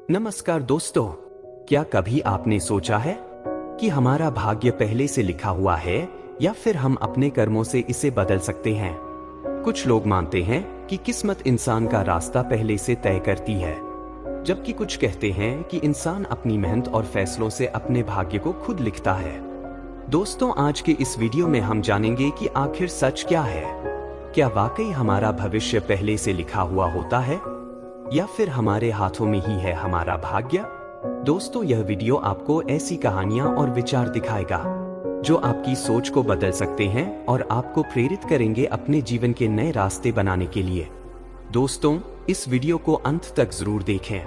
नमस्कार दोस्तों, क्या कभी आपने सोचा है कि हमारा भाग्य पहले से लिखा हुआ है या फिर हम अपने कर्मों से इसे बदल सकते हैं? कुछ लोग मानते हैं कि किस्मत इंसान का रास्ता पहले से तय करती है, जबकि कुछ कहते हैं कि इंसान अपनी मेहनत और फैसलों से अपने भाग्य को खुद लिखता है। दोस्तों, आज के इस वीडियो में हम जानेंगे कि आखिर सच क्या है। क्या वाकई हमारा भविष्य पहले से लिखा हुआ होता है या फिर हमारे हाथों में ही है हमारा भाग्य? दोस्तों, यह वीडियो आपको ऐसी कहानियां और विचार दिखाएगा जो आपकी सोच को बदल सकते हैं और आपको प्रेरित करेंगे अपने जीवन के नए रास्ते बनाने के लिए। दोस्तों, इस वीडियो को अंत तक जरूर देखें,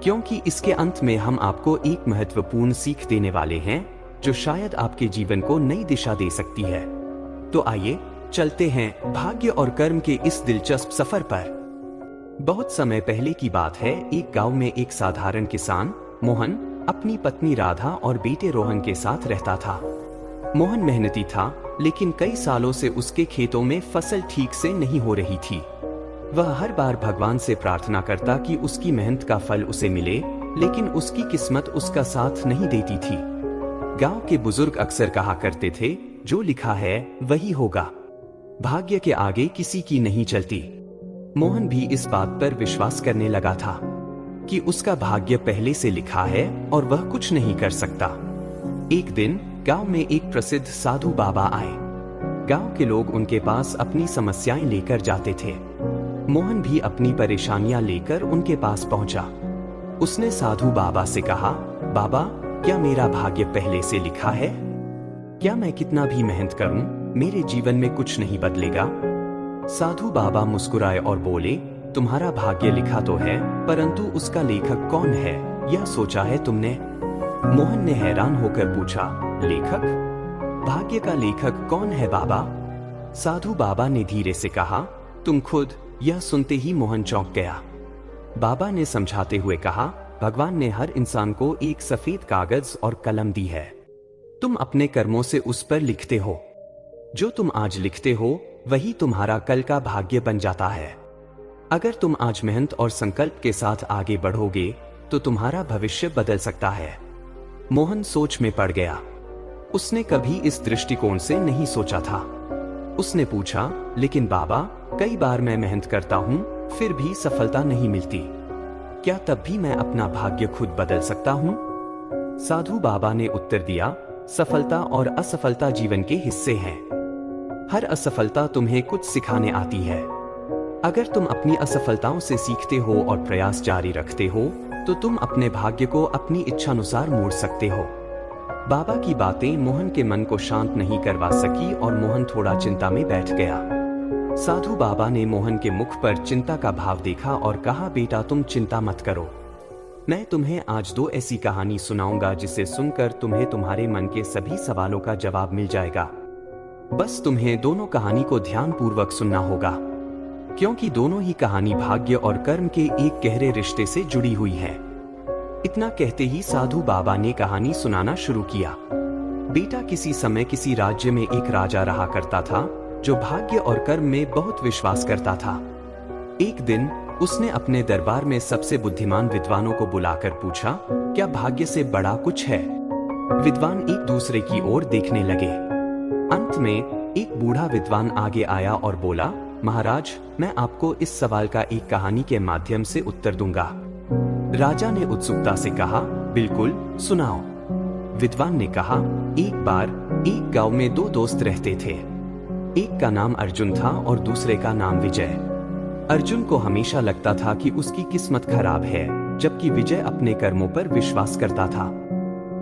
क्योंकि इसके अंत में हम आपको एक महत्वपूर्ण सीख देने वाले हैं जो शायद आपके जीवन को नई दिशा दे सकती है। तो आइए चलते हैं भाग्य और कर्म के इस दिलचस्प सफर पर। बहुत समय पहले की बात है। एक गांव में एक साधारण किसान मोहन अपनी पत्नी राधा और बेटे रोहन के साथ रहता था। मोहन मेहनती था, लेकिन कई सालों से उसके खेतों में फसल ठीक से नहीं हो रही थी। वह हर बार भगवान से प्रार्थना करता कि उसकी मेहनत का फल उसे मिले, लेकिन उसकी किस्मत उसका साथ नहीं देती थी। गांव के बुजुर्ग अक्सर कहा करते थे, जो लिखा है वही होगा, भाग्य के आगे किसी की नहीं चलती। मोहन भी इस बात पर विश्वास करने लगा था कि उसका भाग्य पहले से लिखा है और वह कुछ नहीं कर सकता। एक दिन गांव में एक प्रसिद्ध साधु बाबा आए। गांव के लोग उनके पास अपनी समस्याएं लेकर जाते थे। मोहन भी अपनी परेशानियां लेकर उनके पास पहुंचा। उसने साधु बाबा से कहा, बाबा, क्या मेरा भाग्य पहले से लिखा है? क्या मैं कितना भी मेहनत करूं, मेरे जीवन में कुछ नहीं बदलेगा? साधु बाबा मुस्कुराए और बोले, तुम्हारा भाग्य लिखा तो है, परंतु उसका लेखक कौन है, यह सोचा है तुमने? मोहन ने हैरान होकर पूछा, लेखक? भाग्य का लेखक कौन है बाबा? साधु बाबा ने धीरे से कहा, तुम खुद। यह सुनते ही मोहन चौंक गया। बाबा ने समझाते हुए कहा, भगवान ने हर इंसान को एक सफेद कागज और कलम दी है। तुम अपने कर्मों से उस पर लिखते हो। जो तुम आज लिखते हो वही तुम्हारा कल का भाग्य बन जाता है। अगर तुम आज मेहनत और संकल्प के साथ आगे बढ़ोगे तो तुम्हारा भविष्य बदल सकता है। मोहन सोच में पड़ गया। उसने कभी इस दृष्टिकोण से नहीं सोचा था। उसने पूछा, लेकिन बाबा, कई बार मैं मेहनत करता हूं, फिर भी सफलता नहीं मिलती। क्या तब भी मैं अपना भाग्य खुद बदल सकता हूं? साधु बाबा ने उत्तर दिया, सफलता और असफलता जीवन के हिस्से हैं। हर असफलता तुम्हें कुछ सिखाने आती है। अगर तुम अपनी असफलताओं से सीखते हो और प्रयास जारी रखते हो तो तुम अपने भाग्य को अपनी इच्छानुसार मोड़ सकते हो। बाबा की बातें मोहन के मन को शांत नहीं करवा सकी और मोहन थोड़ा चिंता में बैठ गया। साधु बाबा ने मोहन के मुख पर चिंता का भाव देखा और कहा, बेटा, तुम चिंता मत करो। मैं तुम्हें आज दो ऐसी कहानी सुनाऊंगा जिसे सुनकर तुम्हें तुम्हारे मन के सभी सवालों का जवाब मिल जाएगा। बस तुम्हें दोनों कहानी को ध्यानपूर्वक सुनना होगा, क्योंकि दोनों ही कहानी भाग्य और कर्म के एक गहरे रिश्ते से जुड़ी हुई है। इतना कहते ही साधु बाबा ने कहानी सुनाना शुरू किया। बेटा, किसी समय किसी राज्य में एक राजा रहा करता था जो भाग्य और कर्म में बहुत विश्वास करता था। एक दिन उसने अपने दरबार में सबसे बुद्धिमान विद्वानों को बुलाकर पूछा, क्या भाग्य से बड़ा कुछ है? विद्वान एक दूसरे की ओर देखने लगे। अंत में एक बूढ़ा विद्वान आगे आया और बोला, महाराज, मैं आपको इस सवाल का एक कहानी के माध्यम से उत्तर दूंगा। राजा ने उत्सुकता से कहा, बिल्कुल, सुनाओ। विद्वान ने कहा, एक बार एक गांव में दो दोस्त रहते थे। एक का नाम अर्जुन था और दूसरे का नाम विजय। अर्जुन को हमेशा लगता था कि उसकी किस्मत खराब है, जबकि विजय अपने कर्मों पर विश्वास करता था।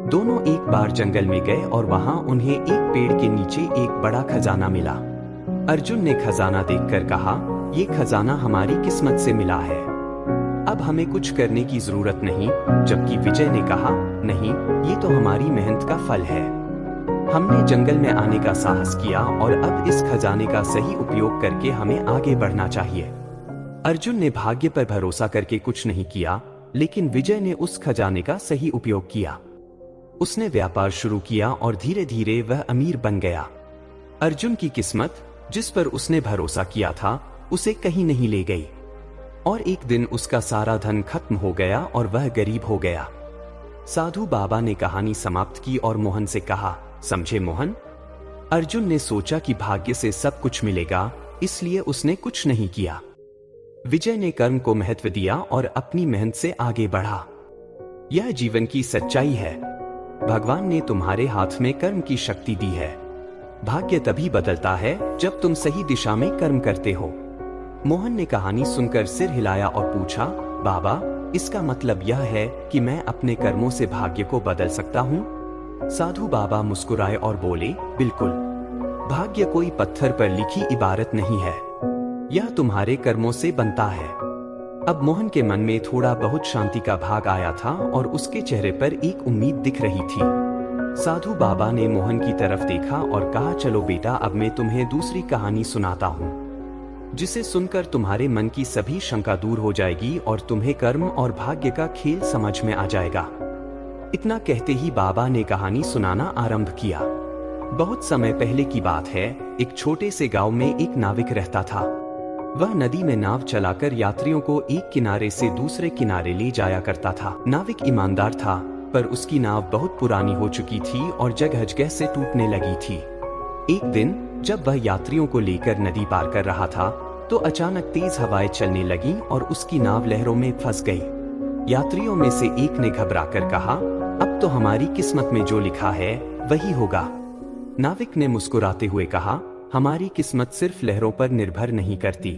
दोनों एक बार जंगल में गए और वहां उन्हें एक पेड़ के नीचे एक बड़ा खजाना मिला। अर्जुन ने खजाना देखकर कहा, ये खजाना हमारी किस्मत से मिला है, अब हमें कुछ करने की जरूरत नहीं। जबकि विजय ने कहा, नहीं, ये तो हमारी मेहनत का फल है। हमने जंगल में आने का साहस किया और अब इस खजाने का सही उपयोग करके हमें आगे बढ़ना चाहिए। अर्जुन ने भाग्य पर भरोसा करके कुछ नहीं किया, लेकिन विजय ने उस खजाने का सही उपयोग किया। उसने व्यापार शुरू किया और धीरे धीरे वह अमीर बन गया। अर्जुन की किस्मत, जिस पर उसने भरोसा किया था, उसे कहीं नहीं ले गई। और एक दिन उसका सारा धन खत्म हो गया और वह गरीब हो गया। साधु बाबा ने कहानी समाप्त की और मोहन से कहा, समझे मोहन, अर्जुन ने सोचा कि भाग्य से सब कुछ मिलेगा, इसलिए उसने कुछ नहीं किया। विजय ने कर्म को महत्व दिया और अपनी मेहनत से आगे बढ़ा। यह जीवन की सच्चाई है। भगवान ने तुम्हारे हाथ में कर्म की शक्ति दी है। भाग्य तभी बदलता है जब तुम सही दिशा में कर्म करते हो। मोहन ने कहानी सुनकर सिर हिलाया और पूछा, बाबा, इसका मतलब यह है कि मैं अपने कर्मों से भाग्य को बदल सकता हूँ? साधु बाबा मुस्कुराए और बोले, बिल्कुल। भाग्य कोई पत्थर पर लिखी इबारत नहीं है, यह तुम्हारे कर्मों से बनता है। अब मोहन के मन में थोड़ा बहुत शांति का भाग आया था और उसके चेहरे पर एक उम्मीद दिख रही थी। साधु बाबा ने मोहन की तरफ देखा और कहा, चलो बेटा, अब मैं तुम्हें दूसरी कहानी सुनाता हूँ, जिसे सुनकर तुम्हारे मन की सभी शंका दूर हो जाएगी और तुम्हें कर्म और भाग्य का खेल समझ में आ जाएगा। इतना कहते ही बाबा ने कहानी सुनाना आरंभ किया। बहुत समय पहले की बात है। एक छोटे से गांव में एक नाविक रहता था। वह नदी में नाव चलाकर यात्रियों को एक किनारे से दूसरे किनारे ले जाया करता था। नाविक ईमानदार था, पर उसकी नाव बहुत पुरानी हो चुकी थी और जगह जगह से टूटने लगी थी। एक दिन जब वह यात्रियों को लेकर नदी पार कर रहा था, तो अचानक तेज हवाएं चलने लगीं और उसकी नाव लहरों में फंस गई। यात्रियों में से एक ने घबराकर कहा, अब तो हमारी किस्मत में जो लिखा है वही होगा। नाविक ने मुस्कुराते हुए कहा, हमारी किस्मत सिर्फ लहरों पर निर्भर नहीं करती।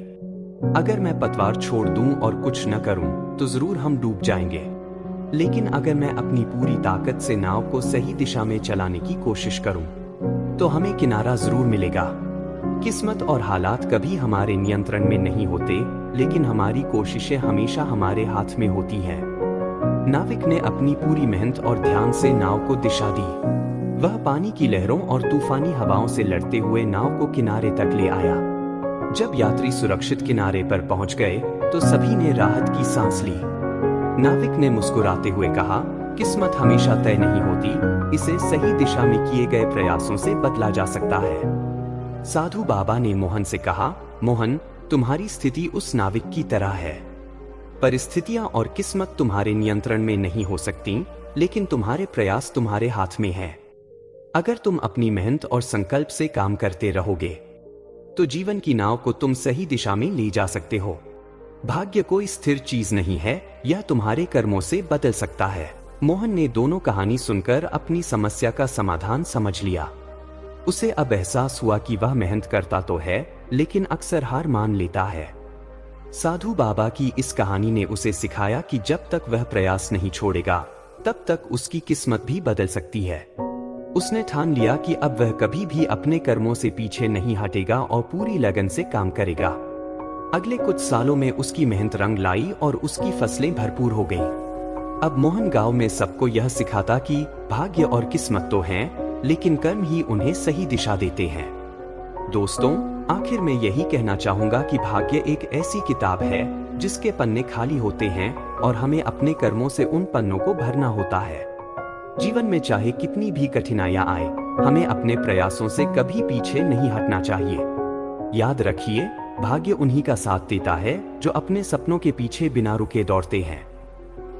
अगर मैं पतवार छोड़ दूं और कुछ न करूं, तो जरूर हम डूब जाएंगे। लेकिन अगर मैं अपनी पूरी ताकत से नाव को सही दिशा में चलाने की कोशिश करूं, तो हमें किनारा जरूर मिलेगा। किस्मत और हालात कभी हमारे नियंत्रण में नहीं होते, लेकिन हमारी कोशिशें हमेशा हमारे हाथ में होती हैं। नाविक ने अपनी पूरी मेहनत और ध्यान से नाव को दिशा दी। वह पानी की लहरों और तूफानी हवाओं से लड़ते हुए नाव को किनारे तक ले आया। जब यात्री सुरक्षित किनारे पर पहुंच गए, तो सभी ने राहत की सांस ली। नाविक ने मुस्कुराते हुए कहा, किस्मत हमेशा तय नहीं होती, इसे सही दिशा में किए गए प्रयासों से बदला जा सकता है। साधु बाबा ने मोहन से कहा, मोहन, तुम्हारी स्थिति उस नाविक की तरह है। परिस्थितियां और किस्मत तुम्हारे नियंत्रण में नहीं हो सकती, लेकिन तुम्हारे प्रयास तुम्हारे हाथ में है। अगर तुम अपनी मेहनत और संकल्प से काम करते रहोगे, तो जीवन की नाव को तुम सही दिशा में ले जा सकते हो। भाग्य कोई स्थिर चीज नहीं है, यह तुम्हारे कर्मों से बदल सकता है। मोहन ने दोनों कहानी सुनकर अपनी समस्या का समाधान समझ लिया। उसे अब एहसास हुआ कि वह मेहनत करता तो है, लेकिन अक्सर हार मान लेता है। साधु बाबा की इस कहानी ने उसे सिखाया कि जब तक वह प्रयास नहीं छोड़ेगा, तब तक उसकी किस्मत भी बदल सकती है। उसने ठान लिया कि अब वह कभी भी अपने कर्मों से पीछे नहीं हटेगा और पूरी लगन से काम करेगा। अगले कुछ सालों में उसकी मेहनत रंग लाई और उसकी फसलें भरपूर हो गईं। अब मोहन गांव में सबको यह सिखाता कि भाग्य और किस्मत तो हैं, लेकिन कर्म ही उन्हें सही दिशा देते हैं। दोस्तों, आखिर में यही कहना चाहूंगा कि भाग्य एक ऐसी किताब है जिसके पन्ने खाली होते हैं और हमें अपने कर्मों से उन पन्नों को भरना होता है। जीवन में चाहे कितनी भी कठिनाइयां आए, हमें अपने प्रयासों से कभी पीछे नहीं हटना चाहिए। याद रखिए, भाग्य उन्हीं का साथ देता है जो अपने सपनों के पीछे बिना रुके दौड़ते हैं।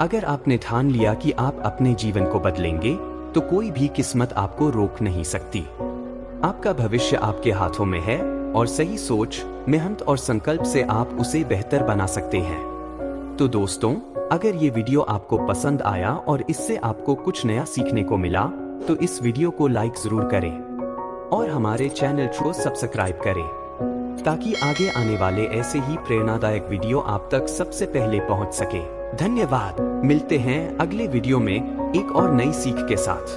अगर आपने ठान लिया कि आप अपने जीवन को बदलेंगे, तो कोई भी किस्मत आपको रोक नहीं सकती। आपका भविष्य आपके हाथों में है और सही सोच, मेहनत और संकल्प से आप उसे बेहतर बना सकते हैं। तो दोस्तों, अगर ये वीडियो आपको पसंद आया और इससे आपको कुछ नया सीखने को मिला, तो इस वीडियो को लाइक जरूर करें और हमारे चैनल को सब्सक्राइब करें, ताकि आगे आने वाले ऐसे ही प्रेरणादायक वीडियो आप तक सबसे पहले पहुंच सके। धन्यवाद। मिलते हैं अगले वीडियो में एक और नई सीख के साथ।